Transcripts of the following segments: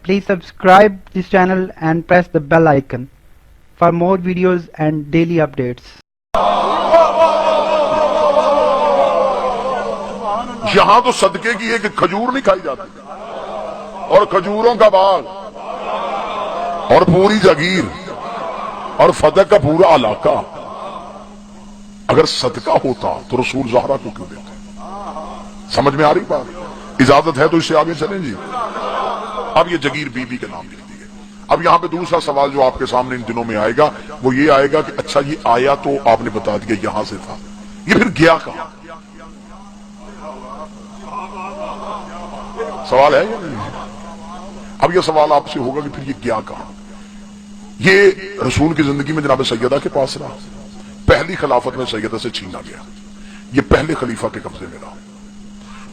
Please subscribe this channel and press the bell icon for more videos and daily updates. یہاں تو صدقے کی ایک کھجور نہیں کھائی جاتی اور کھجوروں کا باغ اور پوری جگیر اور فتح کا پورا علاقہ اگر صدقہ ہوتا تو رسول زہرا کو کیوں دیتے؟ سمجھ میں آ رہی بات؟ اجازت ہے تو اس سے آگے چلیں جی۔ اب یہ جگیر بی بی کے نام لکھ دیے۔ اب یہاں پہ دوسرا سوال جو آپ کے سامنے ان دنوں میں آئے گا وہ یہ آئے گا کہ اچھا یہ آیا تو آپ نے بتا دیا یہاں سے تھا، یہ پھر گیا کہاں؟ سوال ہے یا نہیں؟ اب یہ سوال آپ سے ہوگا کہ پھر یہ گیا کہاں؟ یہ رسول کی زندگی میں جناب سیدہ کے پاس رہا، پہلی خلافت میں سیدہ سے چھینا گیا، یہ پہلے خلیفہ کے قبضے میں رہا،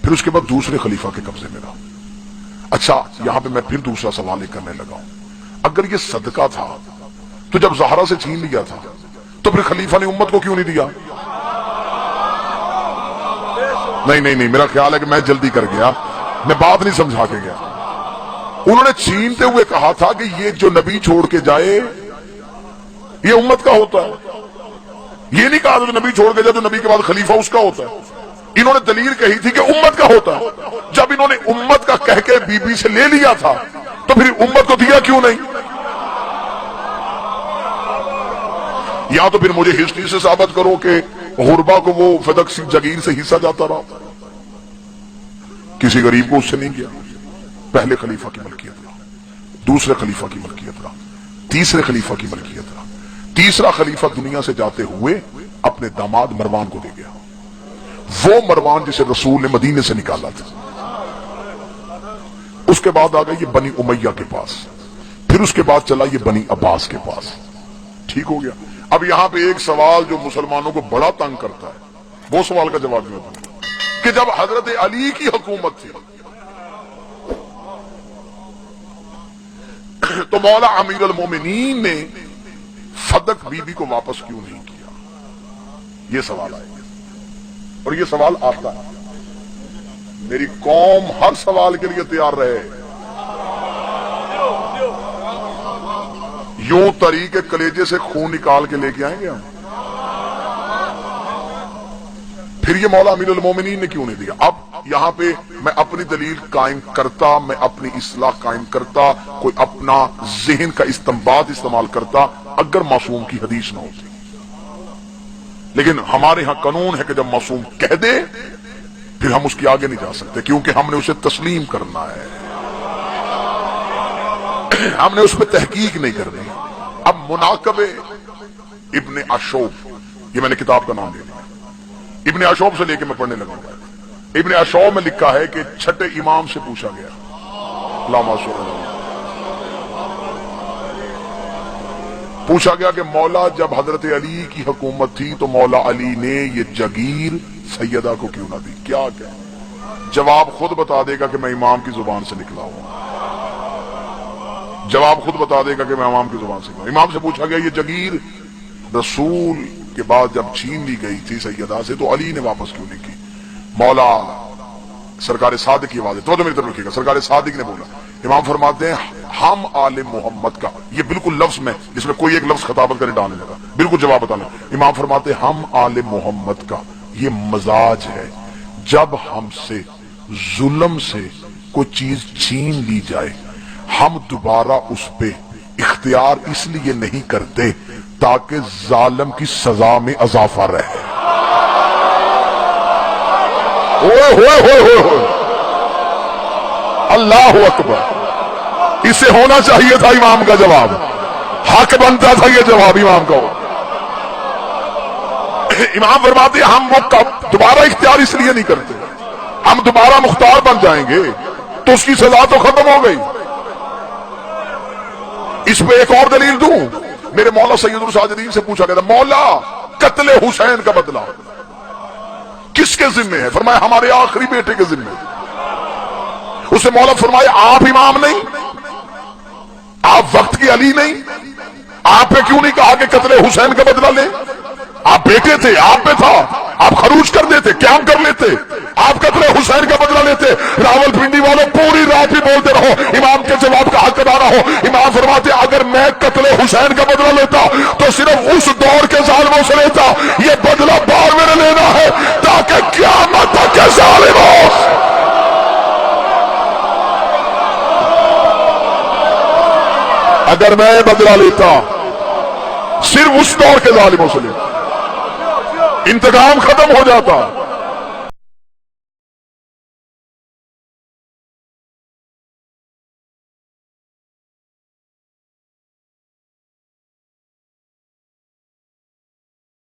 پھر اس کے بعد دوسرے خلیفہ کے قبضے میں رہا۔ اچھا یہاں پہ میں پھر دوسرا سوال کرنے لگا ہوں، اگر یہ صدقہ تھا تو جب زہرا سے چھین لیا تھا تو پھر خلیفہ نے امت کو کیوں نہیں دیا؟ نہیں، میرا خیال ہے کہ میں جلدی کر گیا، میں بات نہیں سمجھا کے گیا۔ انہوں نے چھینتے ہوئے کہا تھا کہ یہ جو نبی چھوڑ کے جائے یہ امت کا ہوتا ہے، یہ نہیں کہا جو نبی چھوڑ کے جائے تو نبی کے بعد خلیفہ اس کا ہوتا ہے۔ انہوں نے دلیل کہی تھی کہ امت کا ہوتا ہے۔ جب انہوں نے امت کا کہہ کے بی بی سے لے لیا تھا تو پھر امت کو دیا کیوں نہیں؟ یا تو پھر مجھے ہسٹری سے ثابت کرو کہ غربا کو وہ فدق سی جگیر سے حصہ جاتا رہا، کسی غریب کو اس سے نہیں کیا۔ پہلے خلیفہ کی ملکیت رہا، دوسرے خلیفہ کی ملکیت رہا، تیسرے خلیفہ کی ملکیت رہا، تیسرا خلیفہ دنیا سے جاتے ہوئے اپنے داماد مروان کو دے گیا، وہ مروان جسے رسول نے مدینے سے نکالا تھا۔ اس کے بعد آ گئی یہ بنی امیہ کے پاس، پھر اس کے بعد چلا یہ بنی عباس کے پاس۔ ٹھیک ہو گیا؟ اب یہاں پہ ایک سوال جو مسلمانوں کو بڑا تنگ کرتا ہے، وہ سوال کا جواب میں دوں کہ جب حضرت علی کی حکومت تھی تو مولا امیر المومنین نے فدق بی بی کو واپس کیوں نہیں کیا؟ یہ سوال آئے گا اور یہ سوال آتا ہے۔ میری قوم ہر سوال کے لیے تیار رہے، یوں طریق کلیجے سے خون نکال کے لے کے آئیں گے ہم۔ پھر یہ مولا امیر المومنین نے کیوں نہیں دیا؟ اب یہاں پہ میں اپنی دلیل قائم کرتا، میں اپنی اصلاح قائم کرتا، کوئی اپنا ذہن کا استنباط استعمال کرتا اگر معصوم کی حدیث نہ ہوتی، لیکن ہمارے ہاں قانون ہے کہ جب معصوم کہہ دے پھر ہم اس کی آگے نہیں جا سکتے، کیونکہ ہم نے اسے تسلیم کرنا ہے، ہم نے اس پہ تحقیق نہیں کرنی۔ اب مناقب ابن اشوب، یہ میں نے کتاب کا نام دے دیا، ابن اشوب سے لے کے میں پڑھنے لگا ہوں۔ ابن اشوب میں لکھا ہے کہ چھٹے امام سے پوچھا گیا، علامہ صلی پوچھا گیا کہ مولا جب حضرت علی کی حکومت تھی تو مولا علی نے یہ جگیر سیدہ کو کیوں نہ دی؟ کیا کہ جواب خود بتا دے گا کہ میں امام کی زبان سے نکلا ہوں، جواب خود بتا دے گا کہ میں امام کی زبان سے نکلا۔ امام سے پوچھا گیا یہ جگیر رسول کے بعد جب چھین لی گئی تھی سیدہ سے تو علی نے واپس کیوں نہیں کی؟ مولا سرکار صادق کی آواز ہے، تو میری طرف رکھیے گا، سرکار صادق نے بولا، امام فرماتے ہیں ہم آل محمد کا، یہ بالکل لفظ میں جس میں کوئی ایک لفظ خطابت کرنے ڈالنے لگا، بالکل جواب بتانا، امام فرماتے ہیں ہم آل محمد کا یہ مزاج ہے جب ہم سے ظلم سے کوئی چیز چھین لی جائے ہم دوبارہ اس پہ اختیار اس لیے نہیں کرتے تاکہ ظالم کی سزا میں اضافہ رہے۔ ہوئے اللہ اکبر، اسے ہونا چاہیے تھا امام کا جواب، حق بنتا تھا یہ جواب امام کا۔ امام فرماتے ہم وہ دوبارہ اختیار اس لیے نہیں کرتے، ہم دوبارہ مختار بن جائیں گے تو اس کی سزا تو ختم ہو گئی۔ اس پہ ایک اور دلیل دوں، میرے مولا سید الساجدین سے پوچھا گیا تھا مولا قتل حسین کا بدلہ کس کے ذمہ ہے؟ فرمایا ہمارے آخری بیٹے کے ذمہ۔ اسے مولا فرمایا آپ امام نہیں، آپ وقت کی علی نہیں، آپ پہ کیوں نہیں کہا کہ قتل حسین کا بدلہ لیں؟ آپ بیٹے تھے، آپ پہ تھا، آپ خروج کر دیتے، قیام کر لیتے، آپ قتل حسین کا بدلہ لیتے۔ راول پنڈی والوں پوری رات بھی بولتے رہو، امام کے جواب کا حسین کا بدلہ لیتا تو صرف اس دور کے ظالموں سے لیتا. یہ بدلہ بعد میں لینا ہے تاکہ قیامت تک کے ظالموں. اگر میں بدلہ لیتا صرف اس دور کے ظالموں سے لیتا, انتقام ختم ہو جاتا.